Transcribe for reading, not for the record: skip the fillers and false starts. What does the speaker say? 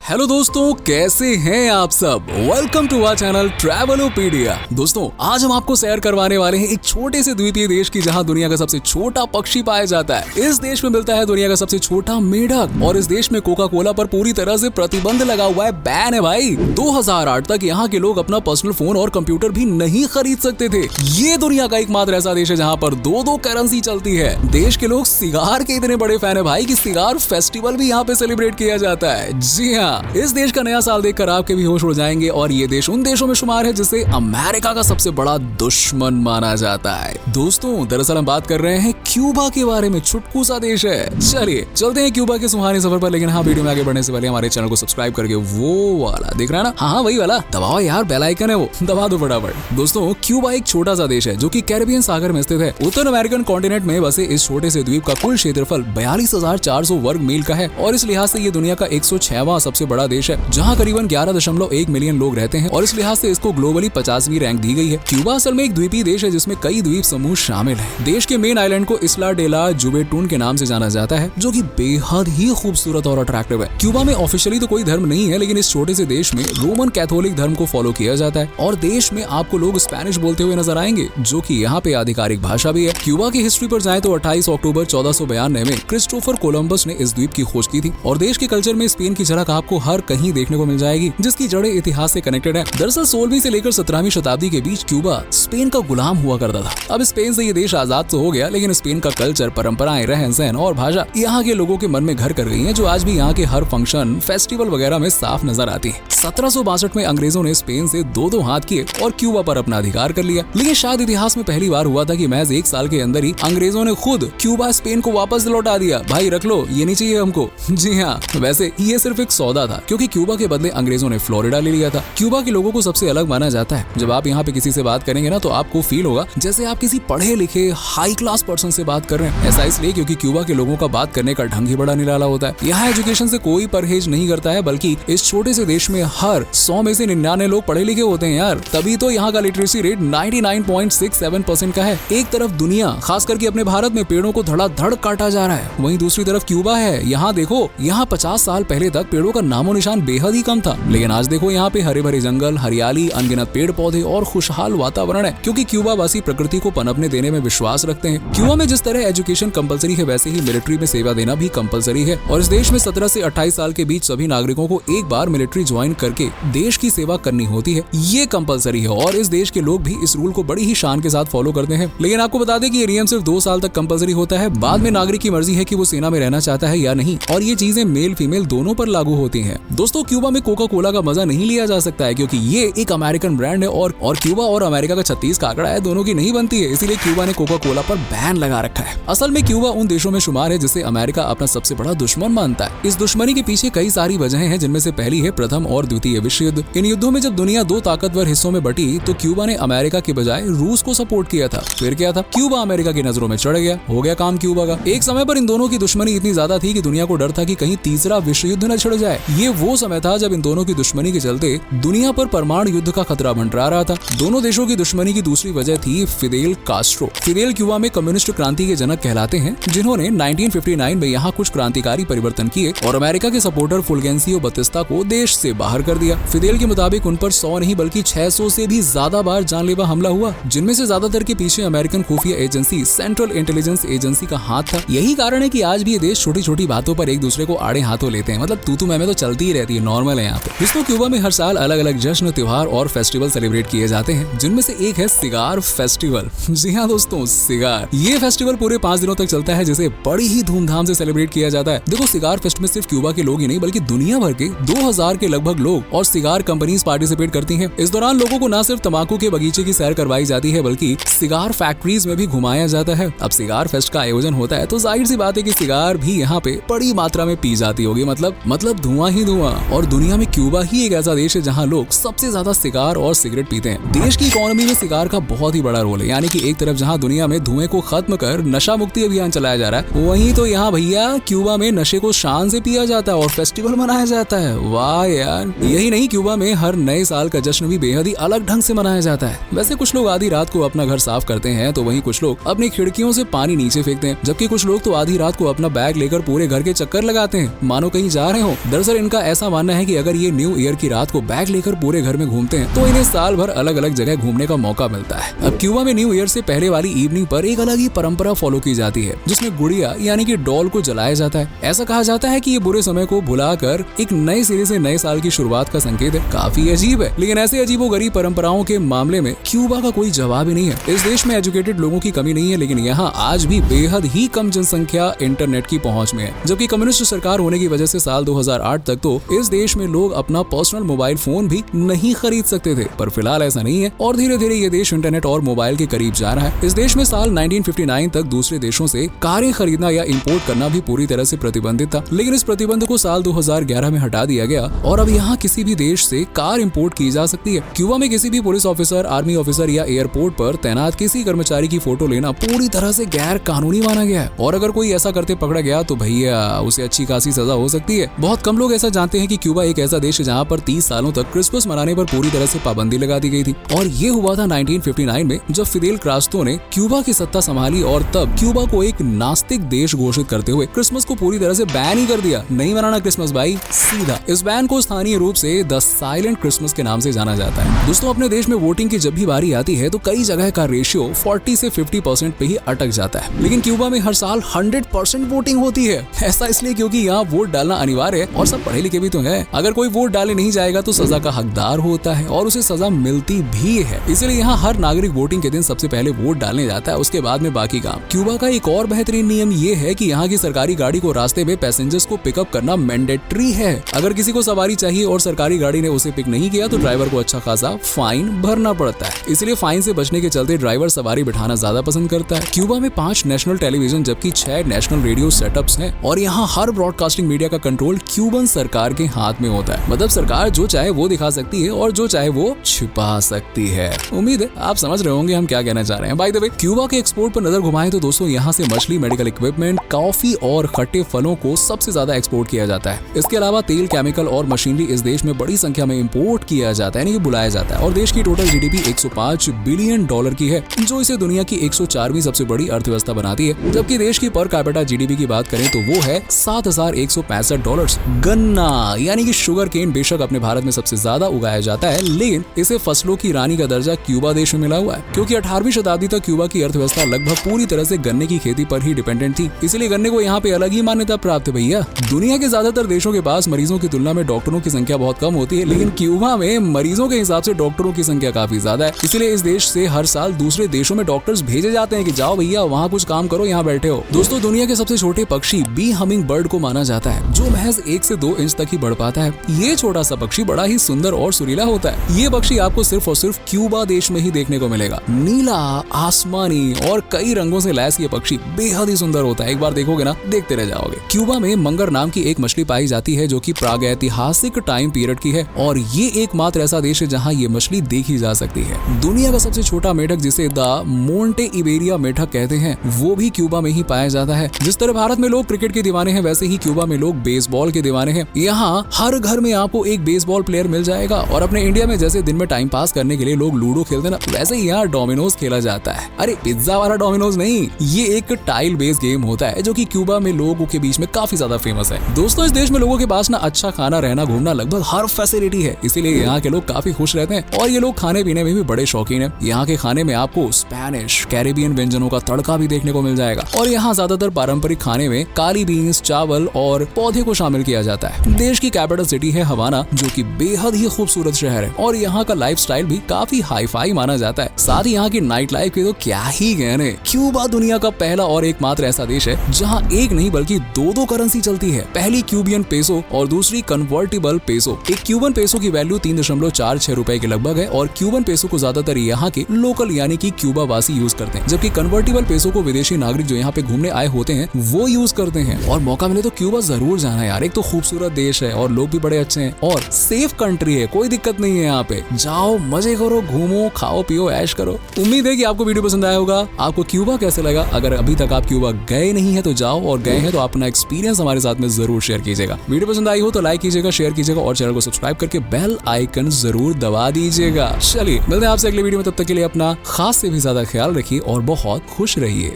Hello दोस्तों, कैसे हैं आप सब। Welcome to our channel Travelopedia. दोस्तों, आज हम आपको सैर करवाने वाले हैं एक छोटे से द्वीपीय देश की, जहां दुनिया का सबसे छोटा पक्षी पाया जाता है। इस देश में मिलता है दुनिया का सबसे छोटा मेढक, और इस देश में कोका कोला पर पूरी तरह से प्रतिबंध लगा हुआ है, बैन है भाई। 2008 तक यहाँ के लोग अपना पर्सनल फोन और कंप्यूटर भी नहीं खरीद सकते थे। ये दुनिया का एकमात्र ऐसा देश है जहाँ पर दो करेंसी चलती है। देश के लोग सिगार के इतने बड़े फैन है भाई कि सिगार फेस्टिवल भी यहाँ पे सेलिब्रेट किया जाता है। जी हाँ, इस देश का नया साल देखकर आपके भी होश उड़ जाएंगे। और ये देश उन देशों में शुमार है जिसे अमेरिका का सबसे बड़ा दुश्मन माना जाता है। दोस्तों, दरअसल हम बात कर रहे हैं क्यूबा के बारे में। छुटकू सा देश है। चलिए चलते हैं क्यूबा के सुहाने सफर पर। लेकिन हाँ, वीडियो में आगे बढ़ने से पहले हमारे चैनल को सब्सक्राइब करके वो वाला दिख रहा है ना, हाँ वही वाला दबाओ यार, बेल आइकन है वो दबा दो फटाफट। दोस्तों, क्यूबा एक छोटा सा देश है जो कि कैरेबियन सागर में स्थित है। उत्तर अमेरिकन कॉन्टिनेंट में बसे इस छोटे से द्वीप का कुल क्षेत्रफल 42,400 वर्ग मील का है, और इस लिहाज से ये दुनिया का 106वां सबसे बड़ा देश है, जहां करीबन 11.1 मिलियन लोग रहते हैं। और इस लिहाज से इसको ग्लोबली 50वीं रैंक दी गई है। क्यूबा असल में एक द्वीपीय देश है जिसमें कई द्वीप समूह शामिल है। देश के मेन आइलैंड को इस्ला डे ला जुबेटून के नाम से जाना जाता है, जो कि बेहद ही खूबसूरत और अट्रैक्टिव है। क्यूबा में ऑफिशियली तो कोई धर्म नहीं है, लेकिन इस छोटे से देश में रोमन कैथोलिक धर्म को फॉलो किया जाता है। और देश में आपको लोग स्पेनिश बोलते हुए नजर आएंगे, जो कि यहाँ पे आधिकारिक भाषा भी है। क्यूबा की हिस्ट्री पर जाए तो 28 अक्टूबर 1492 में क्रिस्टोफर कोलंबस ने इस द्वीप की खोज की थी। और देश के कल्चर में स्पेन की झलक आपको हर कहीं देखने को मिल जाएगी, जिसकी जड़ें इतिहास से कनेक्टेड है। दरअसल 16वीं से लेकर 17वीं शताब्दी के बीच क्यूबा स्पेन का गुलाम हुआ करता था। अब स्पेन से ये देश आजाद तो हो गया, लेकिन स्पेन का कल्चर, परंपराएं, रहन सहन और भाषा यहाँ के लोगों के मन में घर कर गई है, जो आज भी यहाँ के हर फंक्शन, फेस्टिवल वगैरह में साफ नजर आती है। 1762 में अंग्रेजों ने स्पेन से दो हाथ किए और क्यूबा पर अपना अधिकार कर लिया। लेकिन शायद इतिहास में पहली बार हुआ था कि महज 1 साल के अंदर ही अंग्रेजों ने खुद क्यूबा स्पेन को वापस लौटा दिया। भाई रख लो, ये नहीं चाहिए हमको। जी हाँ, वैसे ये सिर्फ एक सौदा था, क्योंकि क्यूबा के बदले अंग्रेजों ने फ्लोरिडा ले लिया था। क्यूबा के लोगों को सबसे अलग माना जाता है। जब आप यहाँ पे किसी से बात करेंगे ना, तो आपको फील होगा जैसे आप किसी पढ़े लिखे हाई क्लास पर्सन से बात कर रहे हैं। ऐसा इसलिए क्योंकि क्यूबा के लोगों का बात करने का ढंग ही बड़ा निराला होता है। यहाँ एजुकेशन से कोई परहेज नहीं करता है, बल्कि इस छोटे से देश में हर 100 में से 99 लोग पढ़े लिखे होते हैं यार। तभी तो यहाँ का लिटरेसी रेट 99.67% का है। एक तरफ दुनिया, खास करके अपने भारत में पेड़ों को धड़ाधड़ काटा जा रहा है, वहीं दूसरी तरफ क्यूबा है। यहाँ देखो, यहाँ 50 साल पहले तक पेड़ों का नामो निशान बेहद ही कम था, लेकिन आज देखो यहाँ पे हरे भरे जंगल, हरियाली, अनगिनत पेड़ पौधे और खुशहाल वातावरण है, क्योंकि क्यूबा वासी प्रकृति को पनपने देने में विश्वास रखते हैं। क्यूबा में जिस तरह एजुकेशन कंपलसरी है, वैसे ही मिलिट्री में सेवा देना भी कंपलसरी है। और इस देश में 17 से 28 साल के बीच सभी नागरिकों को एक बार मिलिट्री ज्वाइन करके देश की सेवा करनी होती है। ये कंपलसरी है, और इस देश के लोग भी इस रूल को बड़ी ही शान के साथ फॉलो करते हैं। लेकिन आपको बता दें कि ये नियम सिर्फ 2 साल तक कंपलसरी होता है। बाद में नागरिक की मर्जी है कि वो सेना में रहना चाहता है या नहीं, और ये चीजें मेल फीमेल दोनों पर लागू होती हैं। दोस्तों, क्यूबा में कोका कोला का मजा नहीं लिया जा सकता है, क्योंकि ये एक अमेरिकन ब्रांड है, और क्यूबा और अमेरिका का 36 का आंकड़ा है, दोनों की नहीं बनती है। इसीलिए क्यूबा ने कोका कोला पर बैन लगा रखा है। असल में क्यूबा उन देशों में शुमार है जिसे अमेरिका अपना सबसे बड़ा दुश्मन मानता है। इस दुश्मनी के पीछे कई सारी वजहें हैं, जिनमें से पहली है प्रथम और द्वितीय विश्व युद्ध। इन युद्धों में जब दुनिया 2 ताकतवर हिस्सों में बटी, तो क्यूबा ने अमेरिका के बजाय रूस को सपोर्ट किया था। फिर क्या था, क्यूबा अमेरिका की नजरों में चढ़ गया, हो गया काम क्यूबा का। एक समय पर इन दोनों की दुश्मनी इतनी ज्यादा थी कि दुनिया को डर था कि कहीं तीसरा विश्व युद्ध न छिड़ जाए। ये वो समय था जब इन दोनों की दुश्मनी के चलते दुनिया पर परमाणु युद्ध का खतरा मंडरा रहा था। दोनों देशों की दुश्मनी की दूसरी वजह थी फिदेल कास्ट्रो। फिदेल क्यूबा में कम्युनिस्ट क्रांति के जनक कहलाते हैं, जिन्होंने 1959 में यहाँ कुछ क्रांतिकारी परिवर्तन किए और अमेरिका के सपोर्टर फुल्गेंसियो बतिस्ता को देश से बाहर कर दिया। फिदेल के मुताबिक उन पर 100 नहीं बल्कि 600 से भी ज्यादा बार जानलेवा हमला हुआ, जिनमें से ज्यादातर के पीछे अमेरिकन खुफिया एजेंसी सेंट्रल इंटेलिजेंस एजेंसी का हाथ था। यही कारण है कि आज भी ये देश छोटी छोटी बातों पर एक दूसरे को आड़े हाथों लेते हैं। मतलब तू मैं तो चलती ही रहती है, नॉर्मल है यहाँ पे। दोस्तों, क्यूबा में हर साल अलग अलग जश्न, त्योहार और फेस्टिवल सेलिब्रेट किए जाते हैं, जिनमें से एक है सिगार फेस्टिवल। जी हाँ दोस्तों, सिगार। ये फेस्टिवल पूरे 5 दिनों तक चलता है, जिसे बड़ी ही धूमधाम से सेलिब्रेट किया जाता है। देखो, सिगार फेस्ट में सिर्फ क्यूबा के लोग ही नहीं, बल्कि दुनिया भर के 2000 के लगभग लोग और सिगार कंपनीज पार्टिसिपेट करती हैं। इस दौरान लोगों को न सिर्फ तंबाकू के बगीचे की सैर करवाई जाती है, बल्कि सिगार फैक्ट्रीज में भी घुमाया जाता है। अब सिगार फेस्ट का आयोजन होता है, तो जाहिर सी बात है कि सिगार भी यहाँ पे बड़ी मात्रा में पी जाती होगी। मतलब धुआं ही धुआं। और दुनिया में क्यूबा ही एक ऐसा देश है जहाँ लोग सबसे ज्यादा सिगार और सिगरेट पीते हैं। देश की इकोनॉमी में सिगार का बहुत ही बड़ा रोल है। यानी कि एक तरफ जहाँ दुनिया में धुएं को खत्म कर नशा मुक्ति अभियान चलाया जा रहा है, वहीं तो यहाँ भैया क्यूबा में नशे को शान से पिया जाता है और फेस्टिवल मनाया जाता है। वाह यार। यही नहीं, क्यूबा में हर नए साल का जश्न भी बेहद ही अलग ढंग से मनाया जाता है। वैसे कुछ लोग आधी रात को अपना घर साफ करते हैं, तो वहीं कुछ लोग अपनी खिड़कियों से पानी नीचे फेंकते हैं, जबकि कुछ लोग तो आधी रात को अपना बैग लेकर पूरे घर के चक्कर लगाते हैं, मानो कहीं जा रहे हो। दरअसल इनका ऐसा मानना है कि अगर ये न्यू ईयर की रात को बैग लेकर पूरे घर में घूमते हैं तो इन्हें साल भर अलग अलग जगह घूमने का मौका मिलता है। अब क्यूबा में न्यू ईयर से पहले वाली इवनिंग पर एक अलग ही परंपरा फॉलो की जाती है जिसमें गुड़िया यानी कि डॉल को जलाया जाता है। ऐसा कहा जाता है कि ये बुरे समय को भुलाकर एक नए सिरे से नए साल की शुरुआत का संकेत है। काफी अजीब है, लेकिन ऐसे अजीबोगरीब परंपराओं के मामले में क्यूबा का कोई जवाब ही नहीं है। इस देश में एजुकेटेड लोगों की कमी नहीं है, लेकिन यहाँ आज भी बेहद ही कम जनसंख्या इंटरनेट की पहुंच में है। जबकि कम्युनिस्ट सरकार होने की वजह से साल 2008 तक तो इस देश में लोग अपना पर्सनल मोबाइल फोन भी नहीं खरीद सकते थे, पर फिलहाल ऐसा नहीं है और धीरे धीरे ये देश इंटरनेट और मोबाइल के करीब जा रहा है। इस देश में साल 1959 तक दूसरे देशों से कारें खरीदना या इंपोर्ट करना भी पूरी तरह से प्रतिबंधित था, लेकिन इस प्रतिबंध को साल 2011 में हटा दिया गया और अब यहाँ किसी भी देश से कार इंपोर्ट की जा सकती है। क्यूबा में किसी भी पुलिस ऑफिसर, आर्मी ऑफिसर या एयरपोर्ट पर तैनात किसी कर्मचारी की फोटो लेना पूरी तरह से गैर कानूनी माना गया है और अगर कोई ऐसा करते पकड़ा गया तो भैया उसे अच्छी खासी सजा हो सकती है। बहुत कम लोग ऐसा जानते हैं कि क्यूबा एक ऐसा देश है जहाँ पर 30 सालों तक क्रिसमस मनाने पर पूरी तरह से पाबंदी लगा दी गई थी और ये हुआ था 1959 में जब फिदेल कास्ट्रो ने क्यूबा की सत्ता संभाली और तब क्यूबा को एक नास्तिक देश घोषित करते हुए क्रिसमस को पूरी तरह से बैन ही कर दिया। नहीं मनाना क्रिसमस भाई, सीधा। इस बैन को स्थानीय रूप से द साइलेंट क्रिसमस के नाम से जाना जाता है। दोस्तों, अपने देश में वोटिंग की जब भी बारी आती है तो कई जगह का रेशियो 40 से 50% पे ही अटक जाता है, लेकिन क्यूबा में हर साल 100% वोटिंग होती है। ऐसा इसलिए क्योंकि यहाँ वोट डालना अनिवार्य है और सब पढ़े लिखे भी तो है। अगर कोई वोट डाले नहीं जाएगा तो सजा का हकदार होता है और उसे सजा मिलती भी है। इसलिए यहाँ हर नागरिक वोटिंग के दिन सबसे पहले वोट डालने जाता है, उसके बाद में बाकी काम। क्यूबा का एक और बेहतरीन नियम ये है कि यहाँ की सरकारी गाड़ी को रास्ते में पैसेंजर्स को पिकअप करना मैंडेटरी है। अगर किसी को सवारी चाहिए और सरकारी गाड़ी ने उसे पिक नहीं किया तो ड्राइवर को अच्छा खासा फाइन भरना पड़ता है। इसलिए फाइन से बचने के चलते ड्राइवर सवारी बिठाना ज्यादा पसंद करता है। क्यूबा में 5 नेशनल टेलीविजन जबकि 6 नेशनल रेडियो सेटअप्स हैं और यहाँ हर ब्रॉडकास्टिंग मीडिया का कंट्रोल क्यूबन सरकार के हाथ में होता है। मतलब सरकार जो चाहे वो दिखा सकती है और जो चाहे वो छिपा सकती है। उम्मीद है आप समझ रहे होंगे हम क्या कहना चाह रहे हैं। बाय द वे, क्यूबा के एक्सपोर्ट पर नजर घुमाएं तो दोस्तों यहाँ से मछली, मेडिकल इक्विपमेंट, कॉफी और खट्टे फलों को सबसे ज्यादा एक्सपोर्ट किया जाता है। इसके अलावा तेल, केमिकल और मशीनरी इस देश में बड़ी संख्या में इंपोर्ट किया जाता है, यानी कि बुलाया जाता है और देश की टोटल जीडीपी 105 बिलियन डॉलर की है, जो इसे दुनिया की 104वीं सबसे बड़ी अर्थव्यवस्था बनाती है। जबकि देश की पर कैपिटा जीडीपी की बात करें तो वो है $7,165। गन्ना यानी कि शुगर केन बेशक अपने भारत में सबसे ज्यादा उगाया जाता है, लेकिन इसे फसलों की रानी का दर्जा क्यूबा देश में मिला हुआ है क्योंकि 18वीं शताब्दी तक क्यूबा की अर्थव्यवस्था लगभग पूरी तरह से गन्ने की खेती पर ही डिपेंडेंट थी। इसलिए गन्ने को यहाँ पे अलग ही मान्यता प्राप्त है भैया। दुनिया के ज्यादातर देशों के पास मरीजों की तुलना में डॉक्टरों की संख्या बहुत कम होती है, लेकिन क्यूबा में मरीजों के हिसाब से डॉक्टरों की संख्या काफी ज्यादा है। इसलिए इस देश से हर साल दूसरे देशों में डॉक्टर्स भेजे जाते हैं कि जाओ भैया वहाँ कुछ काम करो, यहाँ बैठे हो। दोस्तों, दुनिया के सबसे छोटे पक्षी बी हमिंग बर्ड को माना जाता है, जो महज 1 से 2 इंच तक ही बढ़ पाता है। ये छोटा सा पक्षी बड़ा ही सुंदर और सुरीला होता है। ये पक्षी आपको सिर्फ और सिर्फ क्यूबा देश में ही देखने को मिलेगा। नीला, आसमानी और कई रंगों से लैस ये पक्षी बेहद ही सुंदर होता है। एक बार देखोगे ना, देखते रह जाओगे। क्यूबा में मंगर नाम की एक मछली पाई जाती है जो कि प्रागैतिहासिक टाइम पीरियड की है और ये एकमात्र ऐसा देश है जहाँ ये मछली देखी जा सकती है। दुनिया का सबसे छोटा मेढक जिसे द मोंटे इबेरिया मेढक कहते हैं वो भी क्यूबा में ही पाया जाता है। जिस तरह भारत में लोग क्रिकेट के दीवाने हैं वैसे ही क्यूबा में लोग बेसबॉल के दीवाने हैं। यहाँ हर घर में आपको एक बेसबॉल प्लेयर मिल जाएगा और अपने इंडिया में जैसे दिन में टाइम पास करने के लिए लोग लूडो खेलते ना, वैसे ही यहाँ डोमिनोज खेला जाता है। अरे पिज्जा वाला डोमिनोज नहीं, ये एक टाइल बेस्ड गेम होता है जो कि क्यूबा में लोगों के बीच में काफी ज्यादा फेमस है। दोस्तों, इस देश में लोगों के पास ना अच्छा खाना, रहना, घूमना लगभग हर फैसिलिटी है, इसीलिए यहाँ के लोग काफी खुश रहते हैं और ये लोग खाने पीने में भी बड़े शौकीन है। यहाँ के खाने में आपको स्पेनिश, कैरेबियन व्यंजनों का तड़का भी देखने को मिल जाएगा और यहाँ ज्यादातर पारंपरिक खाने में काली बीन्स, चावल और पौधे को शामिल किया जाता है। देश की कैपिटल सिटी है हवाना, जो कि बेहद ही खूबसूरत शहर है और यहाँ का लाइफस्टाइल भी काफी हाई फाई माना जाता है। साथ ही यहाँ की नाइट लाइफ के तो क्या ही कहने। क्यूबा दुनिया का पहला और एकमात्र ऐसा देश है जहाँ एक नहीं बल्कि 2 करेंसी चलती है। पहली क्यूबियन पेसो और दूसरी कन्वर्टिबल पेसो। एक क्यूबन पेसो की वैल्यू 3.46 रुपए के लगभग है और क्यूबन पेसो को ज्यादातर यहाँ के लोकल यानी कि क्यूबा वासी यूज करते हैं, जबकि कन्वर्टिबल पेसो को विदेशी नागरिक जो यहाँ पे घूमने आए होते हैं वो यूज करते हैं। और मौका मिले तो क्यूबा जरूर जाना यार। एक तो खूबसूरत देश है और लोग भी बड़े अच्छे हैं और सेफ कंट्री है, कोई दिक्कत नहीं है। यहाँ पे जाओ, मजे करो, घूमो, खाओ, पियो, ऐश करो। उम्मीद है कि आपको वीडियो पसंद आया होगा। आपको क्यूबा कैसे लगा? अगर अभी तक आप क्यूबा गए नहीं है तो जाओ, और गए हैं तो अपना एक्सपीरियंस हमारे साथ में जरूर शेयर कीजिएगा। वीडियो पसंद आई हो तो लाइक कीजिएगा, शेयर कीजिएगा और चैनल को सब्सक्राइब करके बेल आइकन जरूर दबा दीजिएगा। चलिए मिलते हैं आपसे अगले वीडियो में, तब तक के लिए अपना खास से भी ज्यादा ख्याल रखिए और बहुत खुश रहिए।